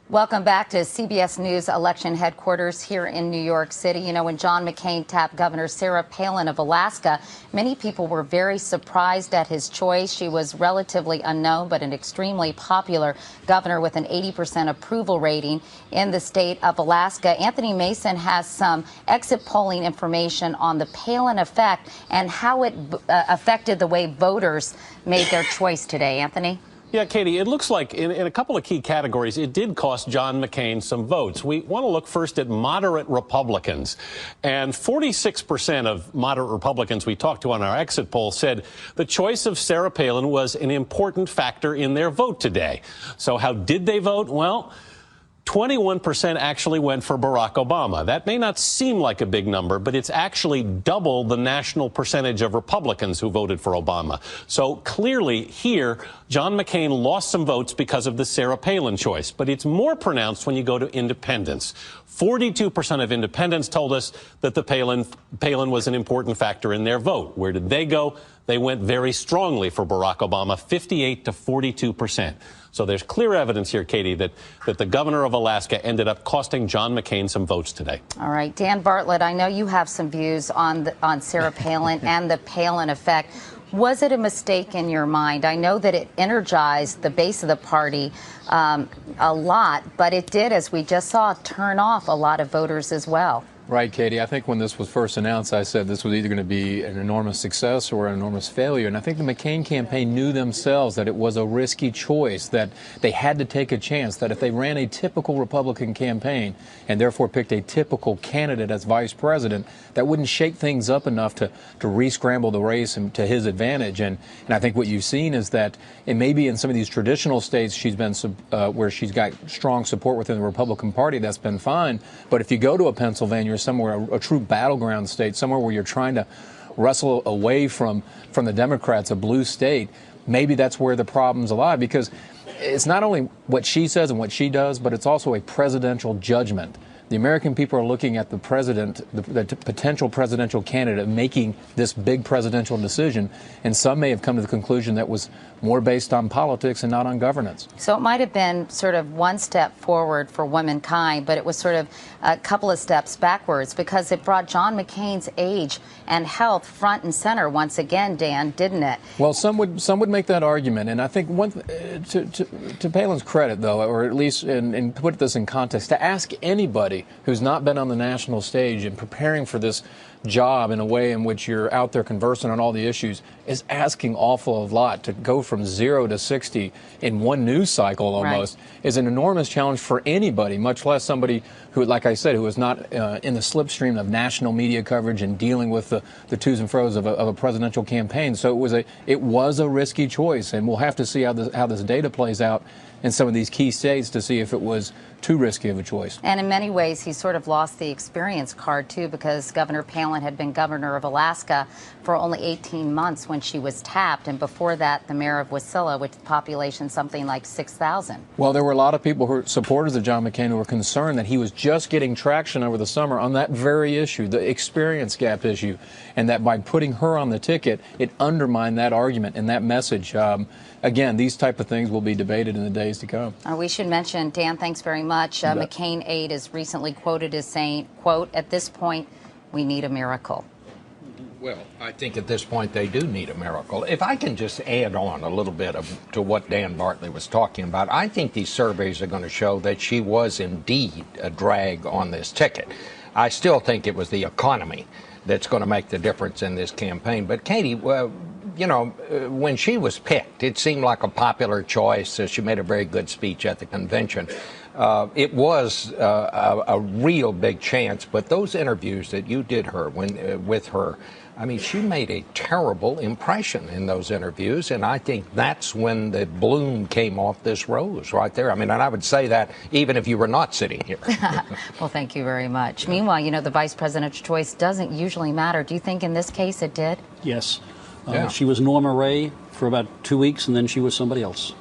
Welcome back to CBS News election headquarters here in New York City. You know, when John McCain tapped Governor Sarah Palin of Alaska, many people were very surprised at his choice. She was relatively unknown, but an extremely popular governor with an 80% approval rating in the state of Alaska. Anthony Mason has some exit polling information on the Palin effect and how it affected the way voters made their choice today. Anthony? Yeah, Katie, it looks like in a couple of key categories, it did cost John McCain some votes. We want to look first at moderate Republicans. And 46% of moderate Republicans we talked to on our exit poll said the choice of Sarah Palin was an important factor in their vote today. So how did they vote? Well, 21% actually went for Barack Obama. That may not seem like a big number, but it's actually double the national percentage of Republicans who voted for Obama. So clearly here, John McCain lost some votes because of the Sarah Palin choice. But it's more pronounced when you go to independents. 42% of independents told us that the Palin was an important factor in their vote. Where did they go? They went very strongly for Barack Obama, 58 to 42%. So there's clear evidence here, Katie, that the governor of Alaska ended up costing John McCain some votes today. All right. Dan Bartlett, I know you have some views on Sarah Palin and the Palin effect. Was it a mistake in your mind? I know that it energized the base of the party a lot, but it did, as we just saw, turn off a lot of voters as well. Right, Katie. I think when this was first announced, I said this was either going to be an enormous success or an enormous failure. And I think the McCain campaign knew themselves that it was a risky choice, that they had to take a chance, that if they ran a typical Republican campaign and therefore picked a typical candidate as vice president, that wouldn't shake things up enough to re-scramble the race and to his advantage. And I think what you've seen is that, and maybe in some of these traditional states she's been where she's got strong support within the Republican Party, that's been fine. But if you go to a Pennsylvania or somewhere, a true battleground state, somewhere where you're trying to wrestle away from the Democrats, a blue state, maybe that's where the problems lie, because it's not only what she says and what she does, but it's also a presidential judgment. The American people are looking at the president, the potential presidential candidate, making this big presidential decision, and some may have come to the conclusion that was more based on politics and not on governance. So it might have been sort of one step forward for womankind, but it was sort of a couple of steps backwards, because it brought John McCain's age and health front and center once again, Dan, didn't it? Well, some would make that argument, and I think to Palin's credit, though, or at least and put this in context, to ask anybody who's not been on the national stage and preparing for this job in a way in which you're out there conversing on all the issues is asking awful a lot. To go from 0 to 60 in one news cycle almost is an enormous challenge for anybody, much less somebody who, like I said, who is not in the slipstream of national media coverage and dealing with the twos and fros of a presidential campaign. So it was a risky choice, and we'll have to see how this data plays out in some of these key states to see if it was too risky of a choice. And in many ways, he sort of lost the experience card, too, because Governor Palin had been governor of Alaska for only 18 months when she was tapped. And before that, the mayor of Wasilla, with population something like 6,000. Well, there were a lot of people who were supporters of John McCain who were concerned that he was just getting traction over the summer on that very issue, the experience gap issue, and that by putting her on the ticket, it undermined that argument and that message. Again, these type of things will be debated in the days to come. We should mention, Dan, thanks very much. McCain aide is recently quoted as saying, quote, "At this point, we need a miracle." Well, I think at this point they do need a miracle. If I can just add on a little bit to what Dan Bartlett was talking about, I think these surveys are going to show that she was indeed a drag on this ticket. I still think it was the economy that's going to make the difference in this campaign. But Katie, you know, when she was picked, it seemed like a popular choice. She made a very good speech at the convention. It was a real big chance. But those interviews that you did with her, I mean, she made a terrible impression in those interviews. And I think that's when the bloom came off this rose right there. I mean, and I would say that even if you were not sitting here. Well, thank you very much. Meanwhile, you know, the vice presidential choice doesn't usually matter. Do you think in this case it did? Yes. Yeah. She was Norma Ray for about 2 weeks, and then she was somebody else.